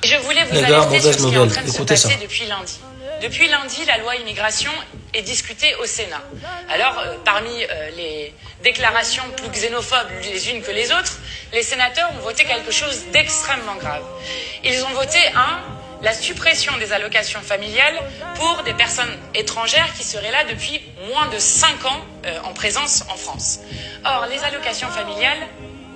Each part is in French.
Je voulais vous Les gars, alerter sur mauvaise ce qui est en nouvelle. train de se Écoutez ça. passer depuis lundi. Depuis lundi, la loi immigration est discutée au Sénat. Alors, parmi les déclarations plus xénophobes les unes que les autres, les sénateurs ont voté quelque chose d'extrêmement grave. Ils ont voté la suppression des allocations familiales pour des personnes étrangères qui seraient là depuis moins de 5 ans en présence en France. Or, les allocations familiales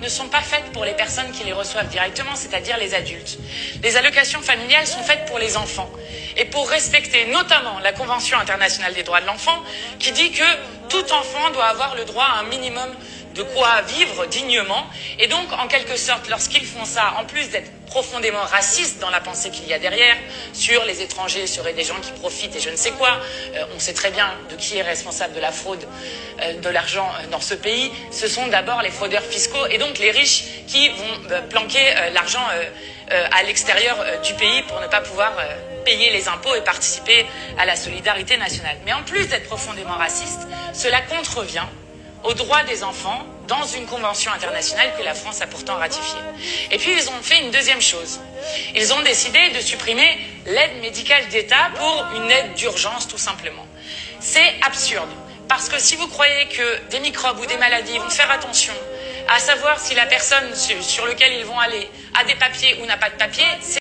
ne sont pas faites pour les personnes qui les reçoivent directement, c'est-à-dire les adultes. Les allocations familiales sont faites pour les enfants. Et pour respecter notamment la Convention internationale des droits de l'enfant, qui dit que tout enfant doit avoir le droit à un minimum de quoi vivre dignement. Et donc, en quelque sorte, lorsqu'ils font ça, en plus d'être profondément racistes dans la pensée qu'il y a derrière, sur les étrangers seraient des gens qui profitent et je ne sais quoi, on sait très bien de qui est responsable de la fraude de l'argent dans ce pays, ce sont d'abord les fraudeurs fiscaux et donc les riches qui vont planquer l'argent à l'extérieur du pays pour ne pas pouvoir payer les impôts et participer à la solidarité nationale. Mais en plus d'être profondément raciste, cela contrevient aux droits des enfants dans une convention internationale que la France a pourtant ratifiée. Et puis ils ont fait une deuxième chose. Ils ont décidé de supprimer l'aide médicale d'État pour une aide d'urgence tout simplement. C'est absurde. Parce que si vous croyez que des microbes ou des maladies vont faire attention à savoir si la personne sur laquelle ils vont aller a des papiers ou n'a pas de papiers, c'est